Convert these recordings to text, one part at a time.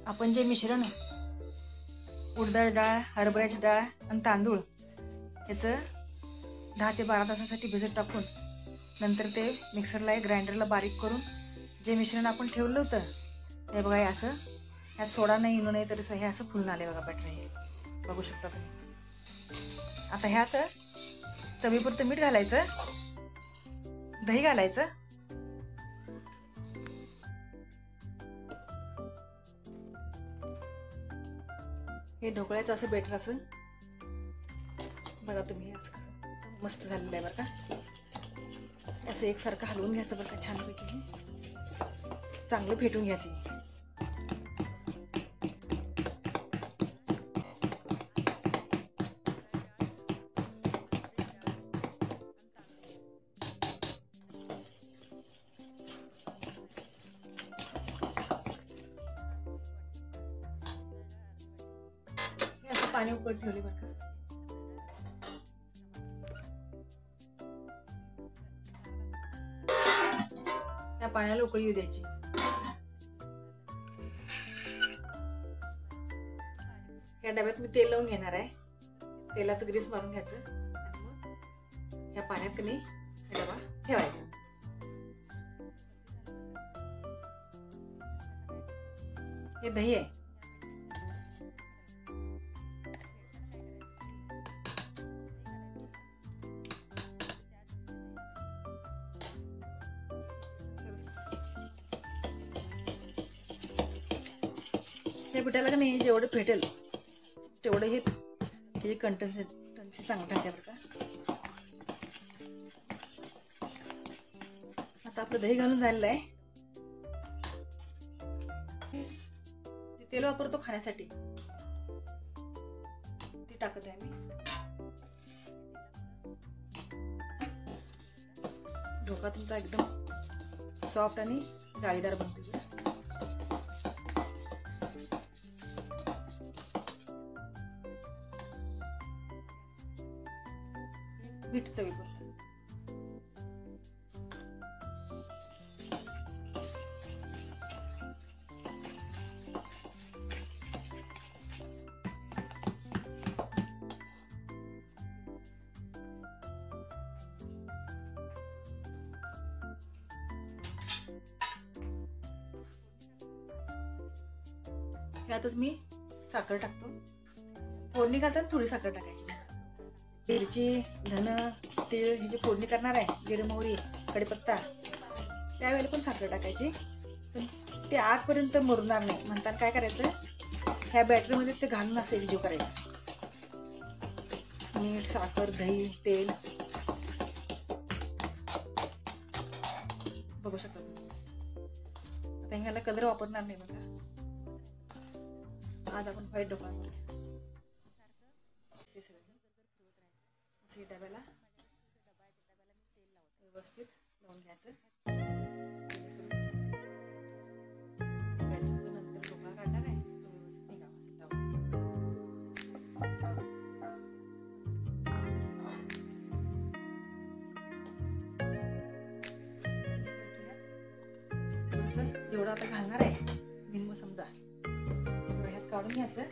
आपण जे मिश्रण उडदाची डाळ, हरभऱ्याची डाळ आणि तांदूळ याचं 10 ते 12 तासासाठी भिजत टाकून नंतर ते मिक्सरला ग्राइंडरला बारीक करून जे मिश्रण आपण ठेवलं होतं हे बघा, हे असं ह्यात सोडा नाही, इनो नाही, तरी हे असं फुलून आले बघा बॅटर. हे बघू शकता तुम्ही. आता ह्यात चवीपुरतं मीठ घालायचं, दही घालायचं, हे ढोकळ्याचं असं बेटर असं बघा तुम्ही, असं मस्त झालेलं आहे बरं का. असं एकसारखं हलवून घ्यायचं बरं का, छानपैकी चांगलं फेटून घ्यायचं. असं पाणी उकळत ठेवले बरं का. त्या पाण्याला उकळी येऊ द्यायची. या डब्यात मी तेल लावून घेणार आहे. तेलाचं ग्रीस मारून घ्यायचं आणि मग या पाण्यात कमी डबा ठेवायचा. हे दही आहे. या पिठाला का नाही जेवढं फेटेल तेवढं हे कंटेन्सी चांगलं टाकते बरं का. आता आपलं दही घालून झालेलं आहे. तेल वापरतो खाण्यासाठी ते टाकत आहे मी. ढोका तुमचा एकदम सॉफ्ट आणि जाळीदार बनतो. मीठ चवीपुरतं. यातच मी साखर टाकतो. फोडणी घालताना थोडी साखर टाकायची. मिरची, धन, तीळ ह्याची फोडणी करणार आहे, जिरे, मोहरी, कढीपत्ता, त्यावेळेला पण साखर टाकायची. पण ते आतपर्यंत मुरणार नाही म्हणतात काय करायचं, ह्या बॅटरीमध्येच ते घालून असं एकजीव करायचं. मीठ, साखर, दही, तेल बघू शकता. आता ह्याला कलर वापरणार नाही बघा. आज आपण व्हाईट ढोकळा करूया. ते सगळं असे डब्याला व्यवस्थित लावून घ्यायचं. नंतर ढोकळा काढणार आहे तो व्यवस्थित निघावा असं लावून. जेवढं आता घालणार आहे निम्म समजा ह्यात काढून घ्यायचं.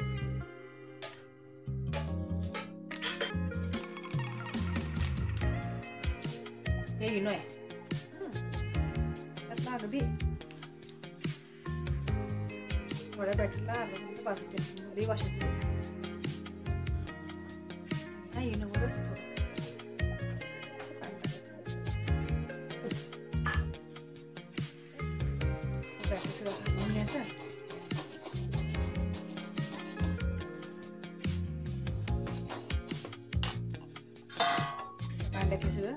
हे इनो आहे त्यातला अगदी थोड्या बॅटरीला अर्धा चमचा पास होते मध्ये वाश येते. ह्या इनोवरच बॅटरी सगळं घालून घ्यायचं. भांड्यात हे सगळं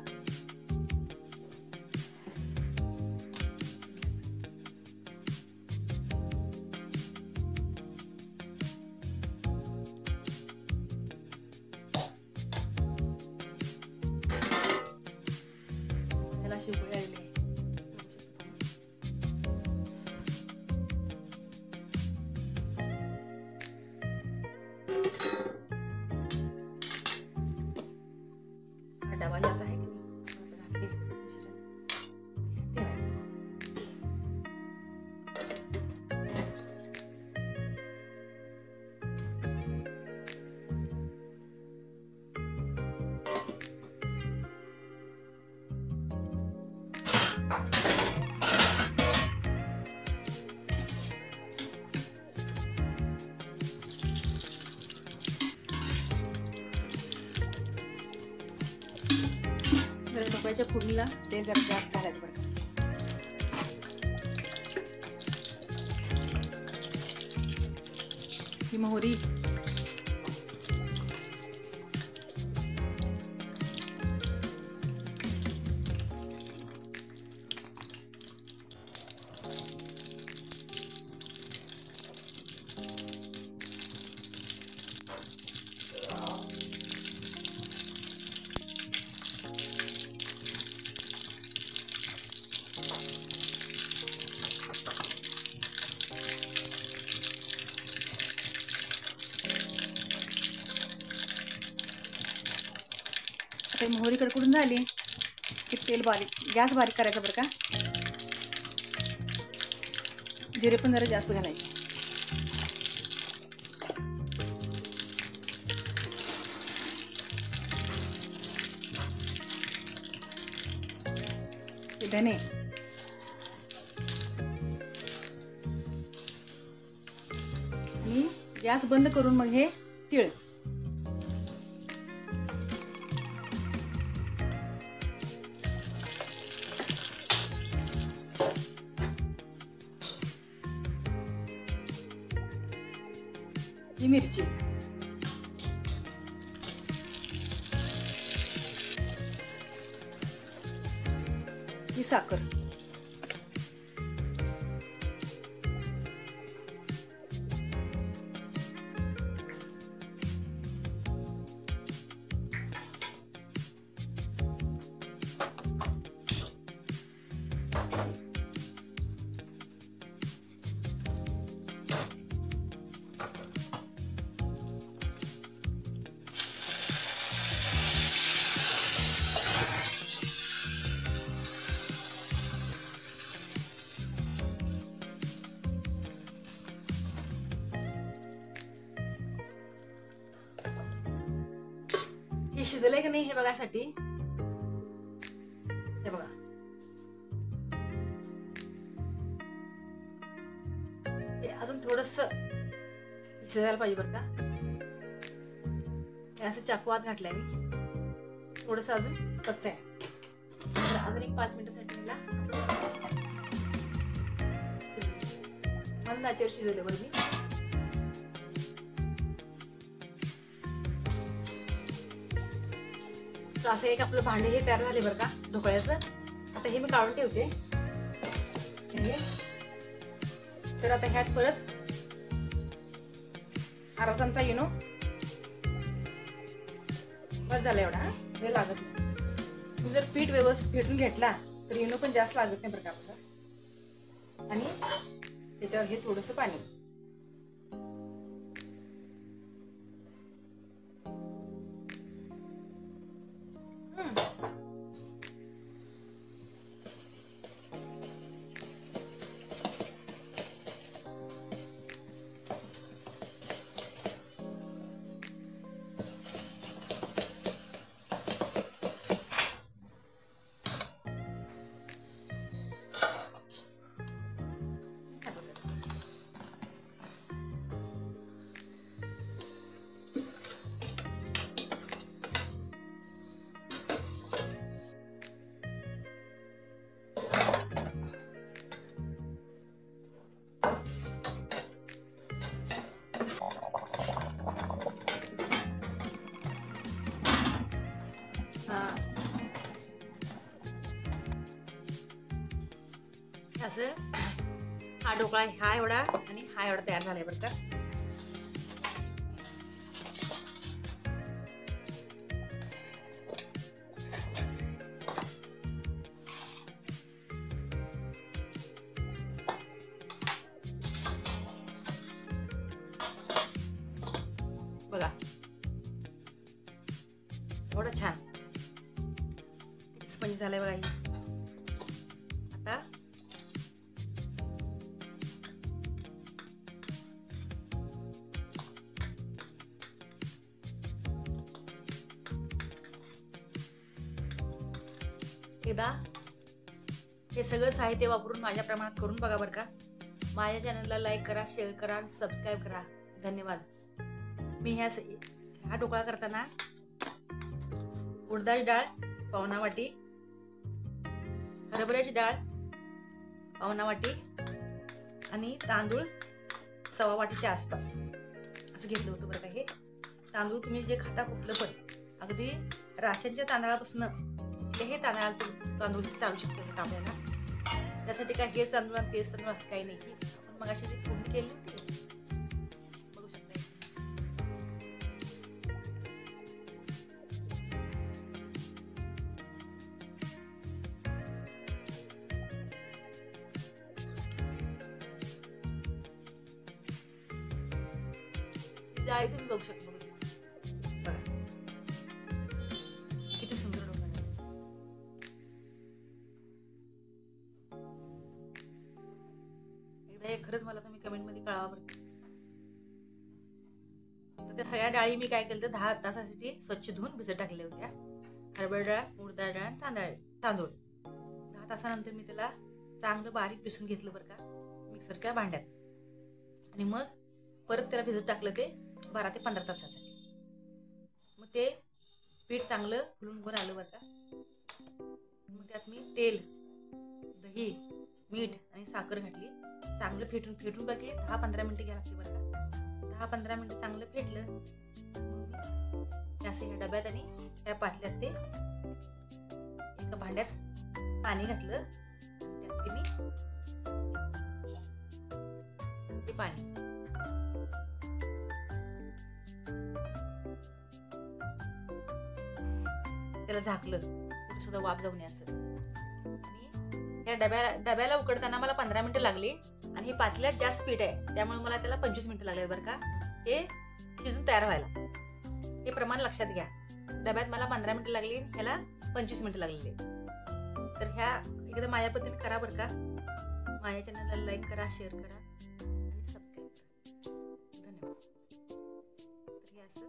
त्याला शिवळी आलेली आहे. डबा जात आहे की जरा ढोकळ्याच्या फोडणीला तेल जरा जास्त घालायचं बरं. ही मोहरी, आता मोहरी कडकडून झाली की तेल गॅस बारीक करायचा बरं का. जिरे पण जरा जास्त घालायचे. धने, आणि गॅस बंद करून मग हे तीळ. ही मिरची, ही साखर, हे शिजलंय की नाही हे बघायसाठी हे बघा. हे अजून थोडस शिजायला पाहिजे बरं का. हे असं चाकू आत घातलंय मी, थोडस अजून कच्चं आहे. अजून एक 5 मिनिटासाठी मला मंद आचेवर शिजवले बरं मी. असं एक आपलं भांडे हे तयार झाले बरं का ढोकळ्याचं. आता हे मी काढून ठेवते. तर आता ह्यात परत अर्धा चमचा इनो बस झाला. एवढा हे लागत नाही. जर पीठ व्यवस्थित फेटून घेतला तर इनो पण जास्त लागत नाही बरं का आपल्याला. आणि त्याच्यावर हे थोडंसं पाणी. असं हा ढोकळा हा एवढा आणि हा एवढा तयार झालाय बरं का. बघा एवढं छान स्पंज झालंय बघा. आता एकदा हे सगळं साहित्य वापरून माझ्या प्रमाणात करून बघा बरं का. माझ्या चॅनलला लाईक करा, शेअर करा आणि सबस्क्राईब करा. धन्यवाद. मी हा ढोकळा करताना उडदाची डाळ पावणा वाटी, हरभऱ्याची डाळ पावणा वाटी आणि तांदूळ 1.25 वाटीच्या आसपास असं घेतलं होतं बरं का. हे तांदूळ तुम्ही जे खाता कुठलं पण, अगदी राशनच्या तांदळापासून कुठल्याही तांदूळ चालू शकते बघा आपल्याला. त्यासाठी काय हेच तांदूळ आणि तेच तांदूळ असं काही नाही की आपण मगाशी जी फोडणी केली होती बघू शकता. जाळी तुम्ही बघू शकता बघा किती सुंदर ढोकळा. एकदा हे खरंच मला तुम्ही कमेंट मध्ये कळवा बरं. तर त्या सगळ्या डाळी मी काय केलं तर 10 तासासाठी स्वच्छ धुवून भिजत टाकल्या होत्या. हरभरा डाळ, उडदाची डाळ आणि तांदूळ 10 तासानंतर मी त्याला चांगलं बारीक पिसून घेतलं बरं का मिक्सरच्या भांड्यात. आणि मग परत त्याला भिजत टाकलं ते 12 ते 15 तासासाठी. मग ते पीठ चांगलं फुलून घेऊन आलं बरं का. मग त्यात मी तेल, दही, मीठ आणि साखर घातली. चांगलं फेटून बाकी 10-15 मिनिटं घ्यायला लागते बरं का. 10-15 मिनिटं चांगलं फेटलं. मग मी असं ह्या डब्यात आणि त्या पातल्यात ते एका भांड्यात पाणी घातलं. त्यात ते मी ते पाणी त्याला झाकलं सुद्धा वाफ जाऊन असं. आणि त्या डब्याला उकडताना मला 15 मिनिटं लागली. आणि हे पातल्यात जास्त पीठ आहे त्यामुळे मला त्याला 25 मिनिटं लागले बरं का हे शिजून तयार व्हायला. हे प्रमाण लक्षात घ्या. डब्यात मला 15 मिनिटं लागली, ह्याला 25 मिनिटं लागलेली. तर ह्या एकदा माझ्या पद्धतीने करा बरं का. माझ्या चॅनलला लाईक करा, शेअर करा आणि सबस्क्राईब करा. धन्यवाद. तर हे असं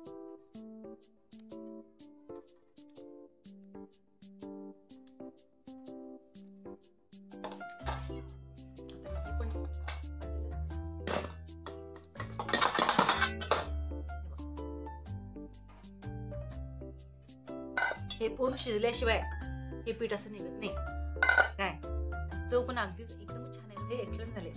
हे पूर्ण शिजल्याशिवाय हे पीठ असं निघत नाही काय. चव पण अगदीच एकदम छान आहे. हे एक्सलंट झाले.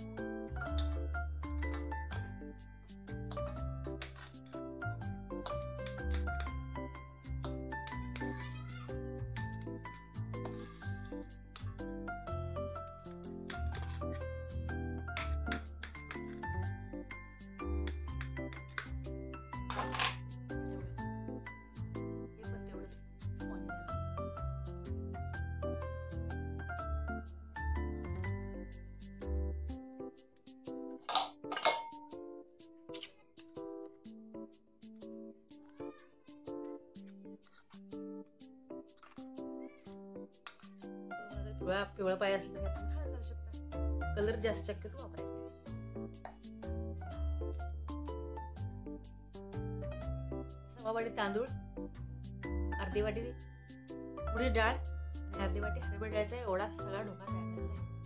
पिवळा पाय असला तर आपण हळद घालू शकता. कलर जास्त शक्यतो वापरायचा. 1.25 वाटी तांदूळ, अर्धी वाटी उडीद डाळ आणि अर्धी वाटी हरभरा डाळीचा एवढा सगळा ढोकळा तयार झालेला आहे.